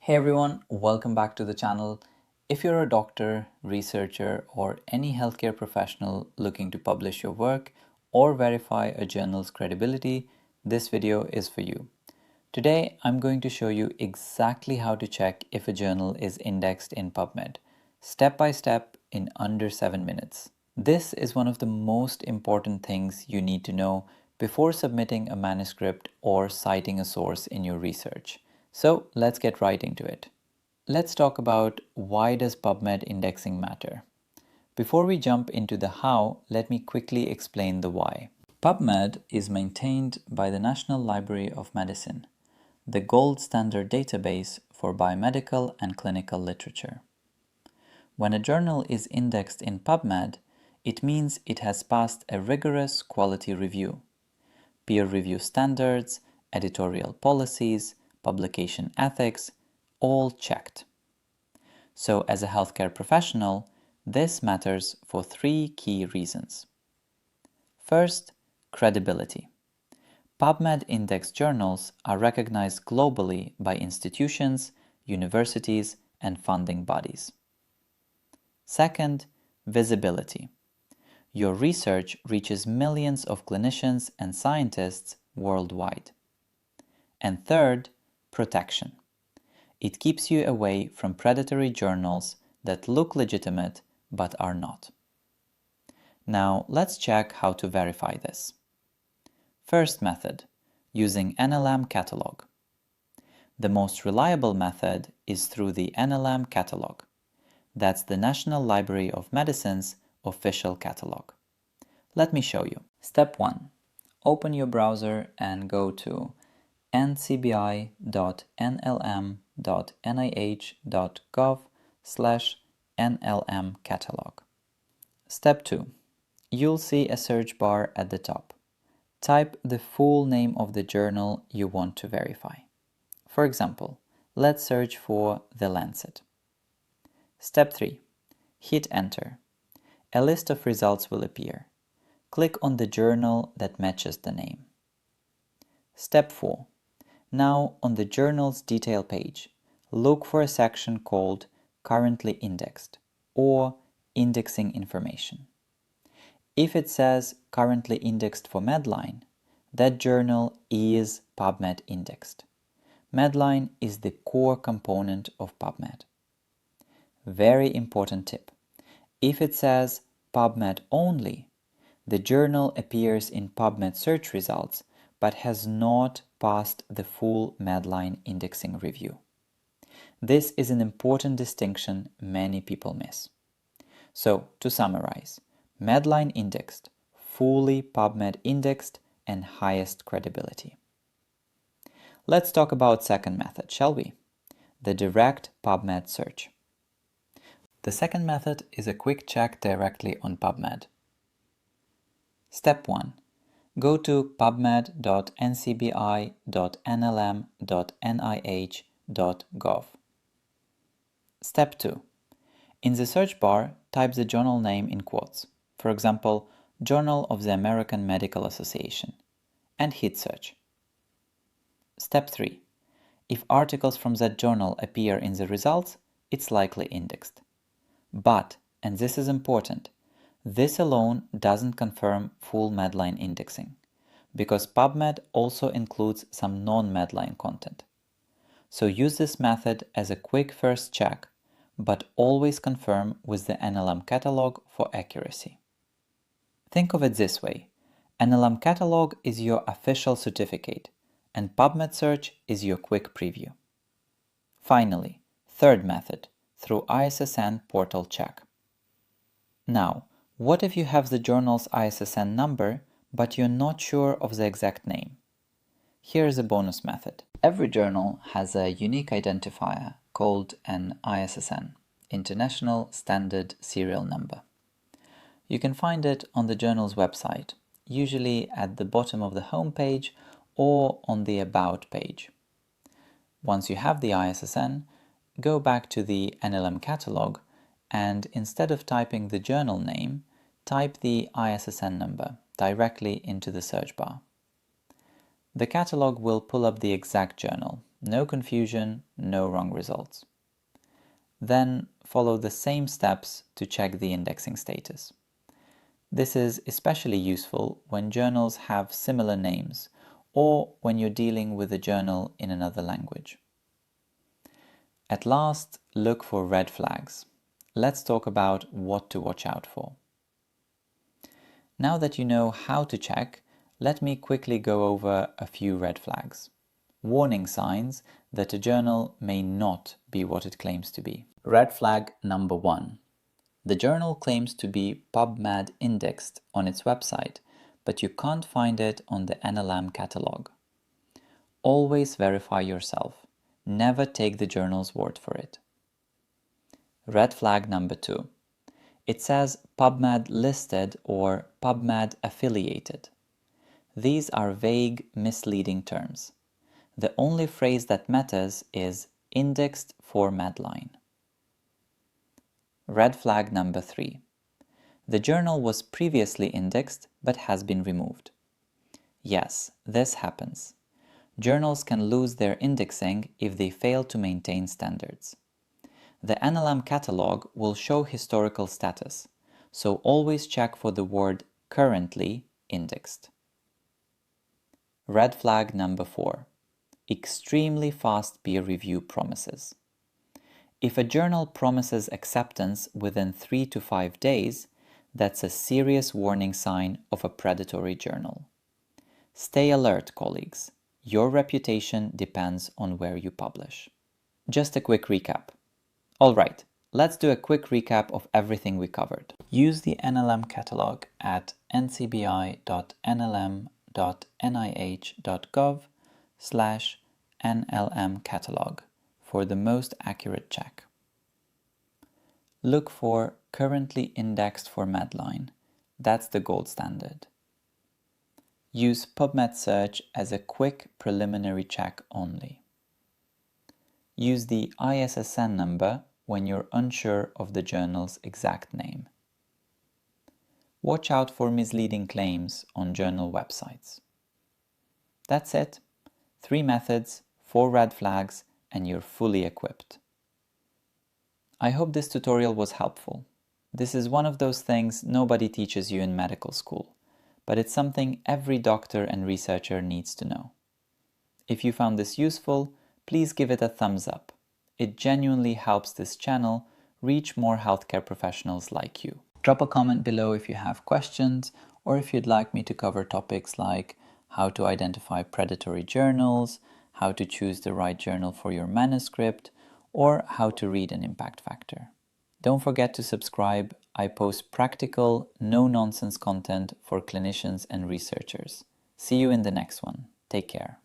Hey everyone, welcome back to the channel. If you're a doctor, researcher, or any healthcare professional looking to publish your work or verify a journal's credibility, this video is for you. Today, I'm going to show you exactly how to check if a journal is indexed in PubMed, step by step in under 7 minutes. This is one of the most important things you need to know before submitting a manuscript or citing a source in your research. So let's get right into it. Let's talk about why does PubMed indexing matter. Before we jump into the how, let me quickly explain the why. PubMed is maintained by the National Library of Medicine, the gold standard database for biomedical and clinical literature. When a journal is indexed in PubMed, it means it has passed a rigorous quality review. Peer review standards, editorial policies, publication ethics, all checked. So as a healthcare professional, this matters for 3 key reasons. First, credibility. PubMed indexed journals are recognized globally by institutions, universities, and funding bodies. Second, visibility. Your research reaches millions of clinicians and scientists worldwide. And third, protection. It keeps you away from predatory journals that look legitimate but are not. Now let's check how to verify this. First method, using NLM Catalog. The most reliable method is through the NLM Catalog. That's the National Library of Medicine's official catalog. Let me show you. Step 1. Open your browser and go to ncbi.nlm.nih.gov/NLM Catalog. Step 2. You'll see a search bar at the top. Type the full name of the journal you want to verify. For example, let's search for The Lancet. Step 3. Hit enter. A list of results will appear. Click on the journal that matches the name. Step 4. Now on the journal's detail page, look for a section called Currently Indexed or Indexing Information. If it says Currently Indexed for MEDLINE, that journal is PubMed indexed. MEDLINE is the core component of PubMed. Very important tip. If it says PubMed only, the journal appears in PubMed search results but has not passed the full MEDLINE indexing review. This is an important distinction many people miss. So, to summarize, MEDLINE indexed, fully PubMed indexed, and highest credibility. Let's talk about second method, shall we? The direct PubMed search. The second method is a quick check directly on PubMed. Step 1. Go to pubmed.ncbi.nlm.nih.gov. Step 2. In the search bar, type the journal name in quotes, for example, Journal of the American Medical Association, and hit search. Step 3. If articles from that journal appear in the results, it's likely indexed. But, and this is important, this alone doesn't confirm full MEDLINE indexing, because PubMed also includes some non-MEDLINE content. So use this method as a quick first check, but always confirm with the NLM Catalog for accuracy. Think of it this way, NLM Catalog is your official certificate, and PubMed search is your quick preview. Finally, third method, through ISSN portal check. Now, what if you have the journal's ISSN number, but you're not sure of the exact name? Here's a bonus method. Every journal has a unique identifier called an ISSN, International Standard Serial Number. You can find it on the journal's website, usually at the bottom of the home page or on the About page. Once you have the ISSN, go back to the NLM Catalog and instead of typing the journal name, type the ISSN number directly into the search bar. The catalog will pull up the exact journal, No confusion, no wrong results. Then follow the same steps to check the indexing status. This is especially useful when journals have similar names or when you're dealing with a journal in another language. At last, look for red flags. Let's talk about what to watch out for. Now that you know how to check, let me quickly go over a few red flags. Warning signs that a journal may not be what it claims to be. Red flag number 1. The journal claims to be PubMed indexed on its website, but you can't find it on the NLM Catalog. Always verify yourself. Never take the journal's word for it. Red flag number 2. It says PubMed listed or PubMed affiliated. These are vague, misleading terms. The only phrase that matters is indexed for MEDLINE. Red flag number 3. The journal was previously indexed but has been removed. Yes, this happens. Journals can lose their indexing if they fail to maintain standards. The NLM Catalog will show historical status, so always check for the word currently indexed. Red flag number 4. Extremely fast peer review promises. If a journal promises acceptance within 3 to 5 days, that's a serious warning sign of a predatory journal. Stay alert, colleagues. Your reputation depends on where you publish. Just a quick recap. All right, let's do a quick recap of everything we covered. Use the NLM Catalog at ncbi.nlm.nih.gov/NLM Catalog for the most accurate check. Look for currently indexed for MEDLINE. That's the gold standard. Use PubMed search as a quick preliminary check only. Use the ISSN number when you're unsure of the journal's exact name. Watch out for misleading claims on journal websites. That's it. 3 methods, 4 red flags, and you're fully equipped. I hope this tutorial was helpful. This is one of those things nobody teaches you in medical school, but it's something every doctor and researcher needs to know. If you found this useful, please give it a thumbs up. It genuinely helps this channel reach more healthcare professionals like you. Drop a comment below if you have questions or if you'd like me to cover topics like how to identify predatory journals, how to choose the right journal for your manuscript, or how to read an impact factor. Don't forget to subscribe. I post practical, no-nonsense content for clinicians and researchers. See you in the next one. Take care.